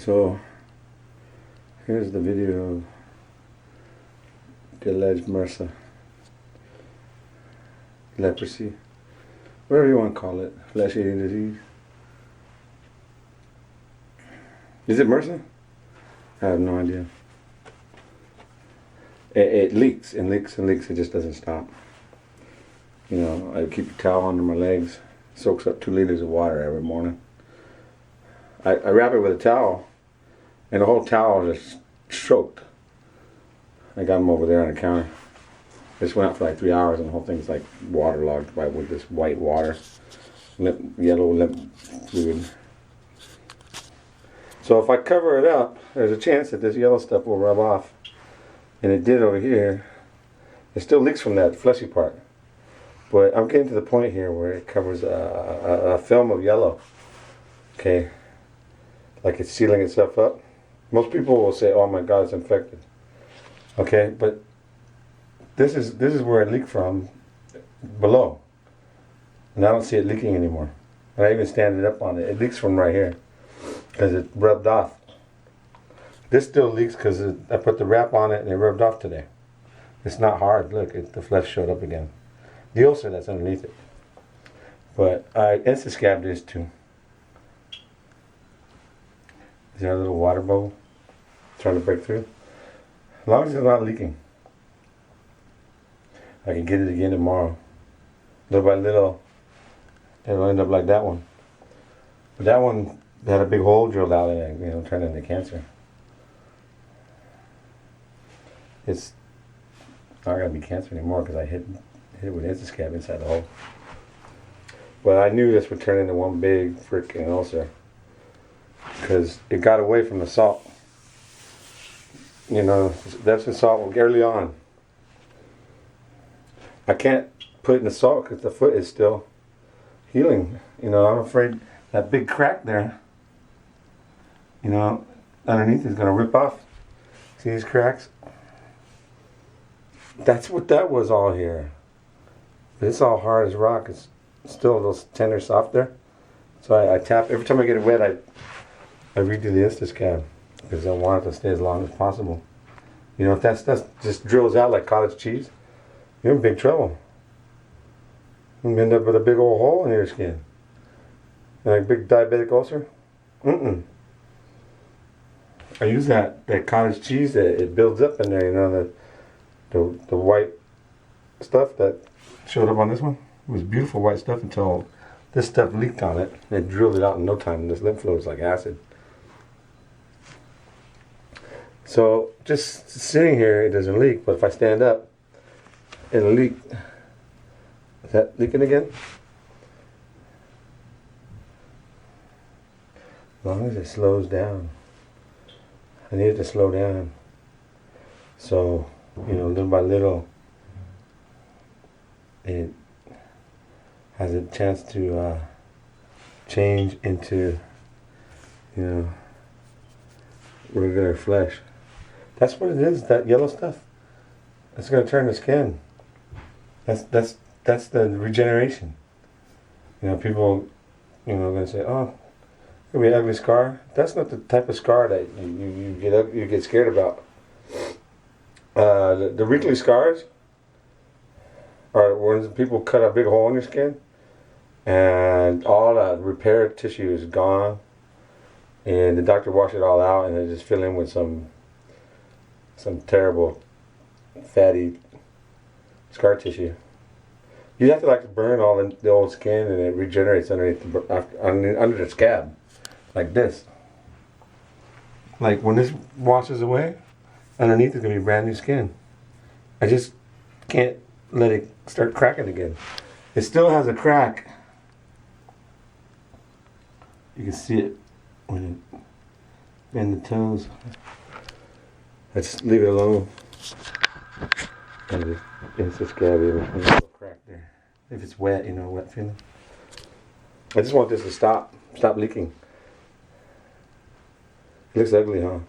So here's the video of the alleged MRSA, leprosy, whatever you want to call it, flesh-eating disease. Is it MRSA? I have no idea. It leaks and leaks and leaks. It just doesn't stop. You know, I keep a towel under my legs. Soaks up 2 liters of water every morning. I wrap it with a towel, and the whole towel is soaked. I got them over there on the counter. This went out for like 3 hours, and the whole thing's like waterlogged with this white water, yellow lip fluid. So if I cover it up, there's a chance that this yellow stuff will rub off. And it did over here. It still leaks from that fleshy part. But I'm getting to the point here where it covers a film of yellow. Okay. Like it's sealing itself up. Most people will say, oh my God, it's infected. Okay, but this is where it leaked from below. And I don't see it leaking anymore. And I even stand it up on it. It leaks from right here. Because it rubbed off. This still leaks because I put the wrap on it and it rubbed off today. It's not hard. Look, the flesh showed up again. The ulcer that's underneath it. But I insta-scabbed this too. Is there a little water bubble trying to break through? As long as it's not leaking. I can get it again tomorrow. Little by little, it'll end up like that one. But that one had a big hole drilled out in it, you know, turned into cancer. It's not going to be cancer anymore because I hit it with insta-scab inside the hole. But I knew this would turn into one big freaking ulcer because it got away from the salt. You know, that's the salt early on. I can't put it in the salt because the foot is still healing. You know, I'm afraid that big crack there, you know, underneath is going to rip off. See these cracks? That's what that was all here. But it's all hard as rock. It's still those tender soft there. So I tap, every time I get it wet, I redo the insta-scab because I want it to stay as long as possible. You know, if that stuff just drills out like cottage cheese, you're in big trouble. You end up with a big old hole in your skin. Like a big diabetic ulcer. I use that cottage cheese that it builds up in there, you know, the white stuff that showed up on this one. It was beautiful white stuff until this stuff leaked on it. It drilled it out in no time, and this lymph fluid is like acid. So just sitting here, it doesn't leak, but if I stand up, it'll leak. Is that leaking again? As long as it slows down. I need it to slow down. So, you know, little by little, it has a chance to change into, you know, regular flesh. That's what it is, that yellow stuff. It's going to turn the skin. That's the regeneration. You know, people, you know, are going to say, oh, it'll be an ugly scar. That's not the type of scar that you get scared about. The wrinkly scars are when people cut a big hole in your skin and all that repair tissue is gone, and the doctor washed it all out, and they just fill in with some terrible fatty scar tissue. You have to like burn all the old skin, and it regenerates underneath under the scab, like this. Like when this washes away, underneath is going to be brand new skin. I just can't let it start cracking again. It still has a crack. You can see it when it bend the toes. I just leave it alone. And it's just scabby. There's a little crack there. If it's wet, you know, wet feeling. I just want this to stop leaking. It looks ugly, huh?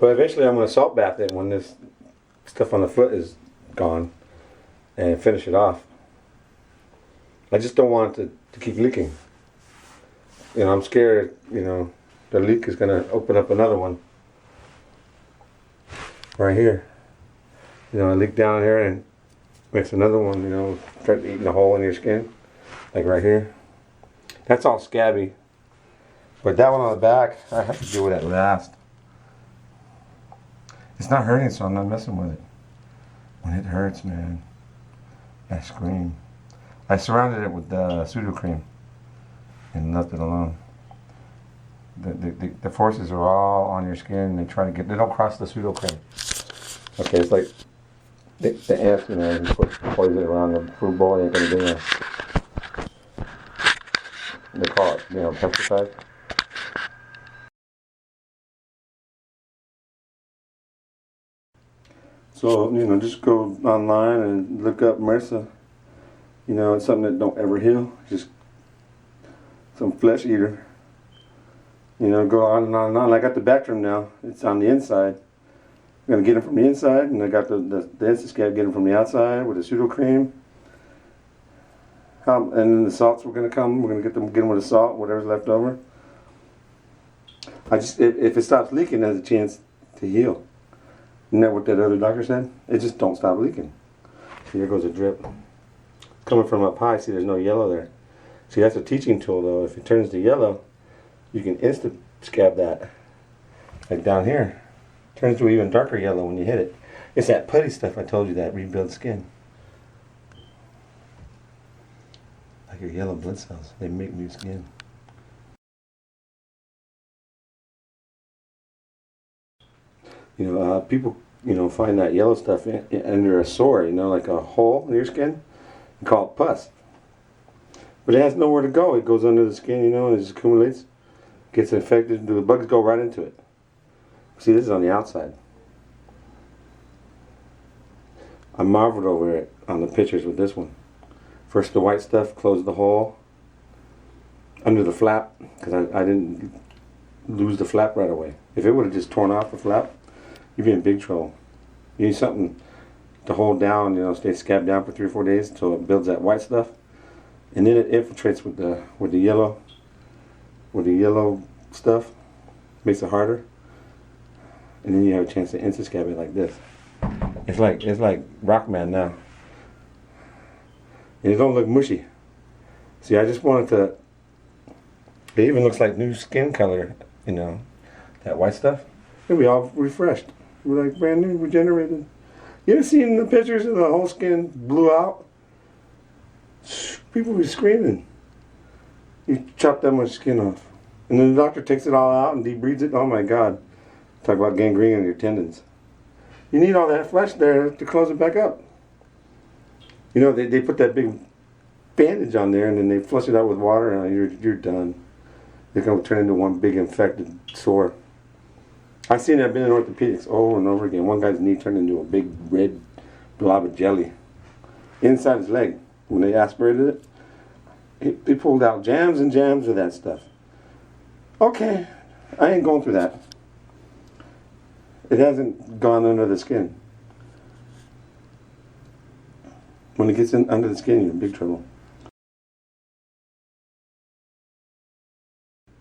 But eventually I'm going to salt bath it when this stuff on the foot is gone and finish it off. I just don't want it to keep leaking. You know, I'm scared, you know, the leak is going to open up another one right here. You know, a leak down here and makes another one, you know, start eating a hole in your skin, like right here. That's all scabby. But that one on the back, I have to deal with that last. It's not hurting, so I'm not messing with it. When it hurts, man, I scream. I surrounded it with pseudo cream and left it alone. The forces are all on your skin. They try to they don't cross the pseudo cream. Okay, it's like the ants, you know, you put poison around the food bowl, they ain't gonna do that. They call it, you know, pesticide. So, you know, just go online and look up MRSA. You know, it's something that don't ever heal. Just some flesh eater. You know, go on and on and on. I got the Bactrim now. It's on the inside. I'm going to get them from the inside, and I got the Instascab, get them from the outside with the pseudo cream. And then the salts were going to come. We're going to get them with the salt, whatever's left over. If it stops leaking, there's a chance to heal. Isn't that what that other doctor said? It just don't stop leaking. See, here goes a drip. Coming from up high, see there's no yellow there. See, that's a teaching tool though. If it turns to yellow, you can instant scab that. Like down here. Turns to even darker yellow when you hit it. It's that putty stuff I told you that rebuilds skin. Like your yellow blood cells. They make new skin. You know, people, you know, find that yellow stuff under a sore, you know, like a hole in your skin. You call it pus. But it has nowhere to go. It goes under the skin, you know, and it just accumulates. Gets infected. The bugs go right into it. See, this is on the outside. I marveled over it on the pictures with this one. First the white stuff, closed the hole under the flap, because I didn't lose the flap right away. If it would have just torn off the flap, you'd be in big trouble. You need something to hold down, you know, stay scabbed down for 3 or 4 days until it builds that white stuff, and then it infiltrates with the yellow stuff, makes it harder, and then you have a chance to Instascab it like this. It's like Rockman now. And it don't look mushy. See, I just wanted to. It even looks like new skin color, you know, that white stuff. It'll be all refreshed. We're like brand new, regenerated. You ever seen the pictures of the whole skin blew out? People be screaming. You chop that much skin off. And then the doctor takes it all out and debreeds it. Oh my God. Talk about gangrene in your tendons. You need all that flesh there to close it back up. You know, they put that big bandage on there and then they flush it out with water and you're done. They're going to turn into one big infected sore. I've seen that been in orthopedics over and over again. One guy's knee turned into a big red blob of jelly inside his leg. When they aspirated it, they pulled out jams and jams of that stuff. Okay, I ain't going through that. It hasn't gone under the skin. When it gets under the skin, you're in big trouble.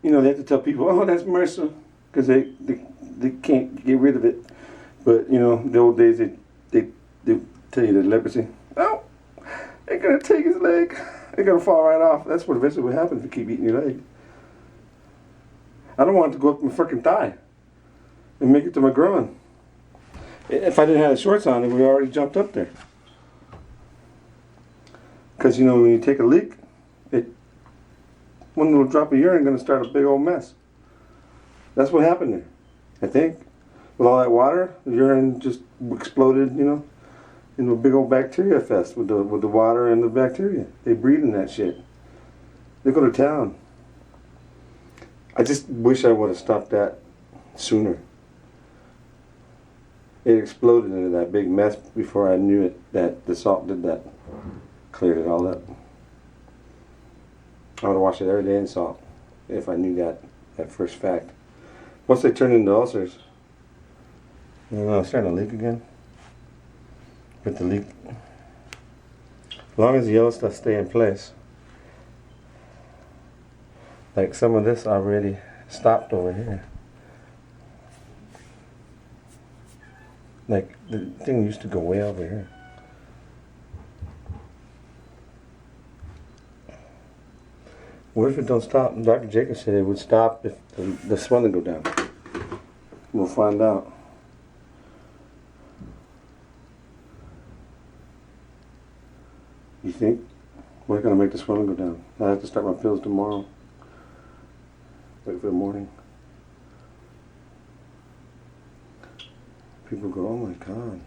You know, they have to tell people, oh, that's MRSA, because they can't get rid of it. But, you know, the old days, they tell you that leprosy, oh, they're going to take his leg. They're going to fall right off. That's what eventually would happen if you keep eating your leg. I don't want it to go up my freaking thigh and make it to my groin. If I didn't have the shorts on, it would have already jumped up there. Because, you know, when you take a leak, one little drop of urine is going to start a big old mess. That's what happened there, I think. With all that water, the urine just exploded, you know, into a big old bacteria fest with the water and the bacteria. They breed in that shit. They go to town. I just wish I would have stopped that sooner. It exploded into that big mess before I knew it, that the salt did that. Cleared it all up. I would have washed it every day in salt if I knew that first fact. Once they turn into ulcers, you know, it's starting to leak again. But the leak, as long as the yellow stuff stay in place, like some of this already, stopped over here. Like, the thing used to go way over here. What if it don't stop? Dr. Jacobs said it would stop if the swelling go down. We'll find out. You think? We're going to make the swelling go down. I have to start my pills tomorrow. Wait for the morning. People go, oh my God.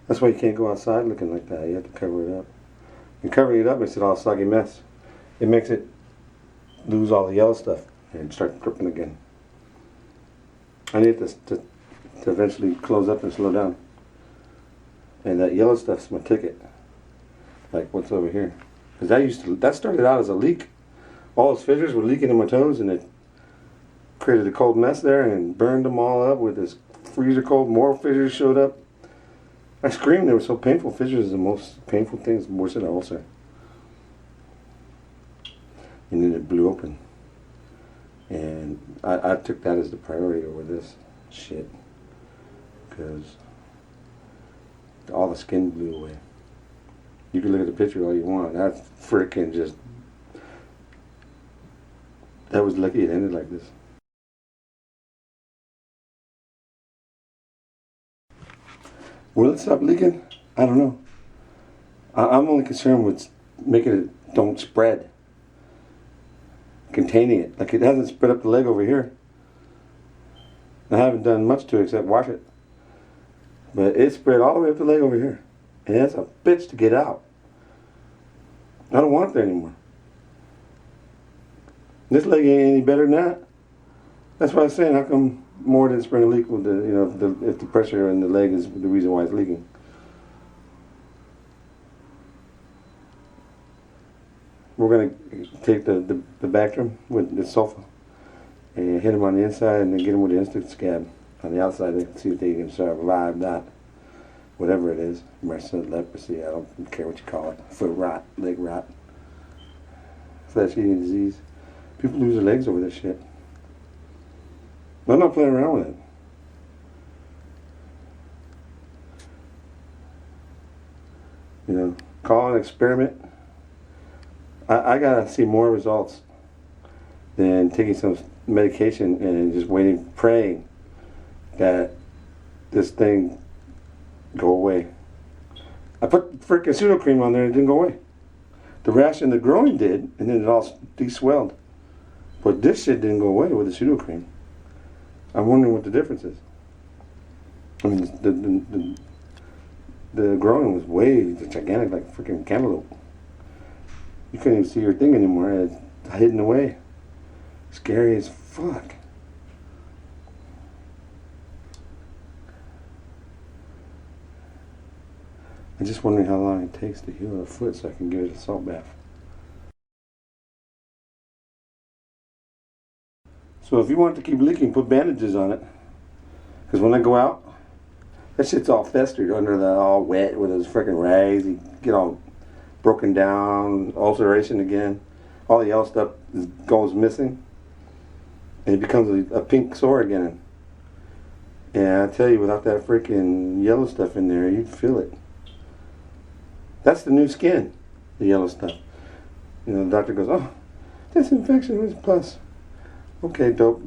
That's why you can't go outside looking like that. You have to cover it up. And covering it up makes it all a soggy mess. It makes it lose all the yellow stuff and start dripping again. I need this to eventually close up and slow down. And that yellow stuff's my ticket. Like what's over here. Because that started out as a leak. All those fissures were leaking in my toes, and it created a cold mess there and burned them all up with this freezer cold. More fissures showed up. I screamed. They were so painful. Fissures is the most painful thing. It's worse than an ulcer. And then it blew open. And I took that as the priority over this shit. Because all the skin blew away. You can look at the picture all you want. That's freaking just... That was lucky it ended like this. Will it stop leaking? I don't know. I'm only concerned with making it don't spread. Containing it. Like it hasn't spread up the leg over here. I haven't done much to it except wash it. But it spread all the way up the leg over here. And that's a bitch to get out. I don't want it there anymore. This leg ain't any better than that. That's what I was saying. How come more than spring a leak with if the pressure in the leg is the reason why it's leaking? We're gonna take the Bactrim with the sulfa and hit them on the inside, and then get them with the instant scab on the outside and see if they can survive that. Whatever it is, MRSA, leprosy, I don't care what you call it. Foot rot, leg rot, flesh-eating disease. People lose their legs over this shit. I'm not playing around with it. You know, call it an experiment. I gotta see more results than taking some medication and just waiting, praying that this thing go away. I put freaking pseudo cream on there and it didn't go away. The rash in the groin did, and then it all de-swelled. But this shit didn't go away with the pseudo cream. I'm wondering what the difference is. I mean, the groin was way gigantic, like freaking cantaloupe. You couldn't even see your thing anymore. It's hidden away. Scary as fuck. I'm just wondering how long it takes to heal a foot so I can give it a salt bath. So if you want it to keep leaking, put bandages on it. Because when I go out, that shit's all festered under all wet with those freaking rags. You get all broken down, ulceration again. All the yellow stuff goes missing. And it becomes a pink sore again. And I tell you, without that freaking yellow stuff in there, you'd feel it. That's the new skin, the yellow stuff. You know, the doctor goes, oh, disinfection was plus. Okay, dope.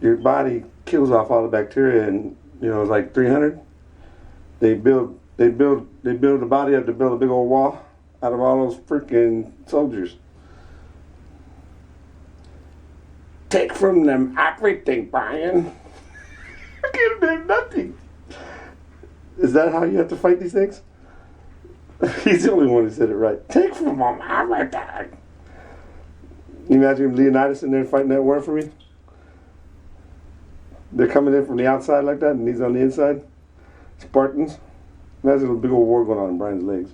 Your body kills off all the bacteria, and you know it's like 300. They build the body up to build a big old wall out of all those freaking soldiers. Take from them everything, Brian. I can't do nothing. Is that how you have to fight these things? He's the only one who said it right. Take from them everything. You imagine Leonidas in there fighting that war for me? They're coming in from the outside like that, and he's on the inside. Spartans. Imagine a big old war going on in Brian's legs.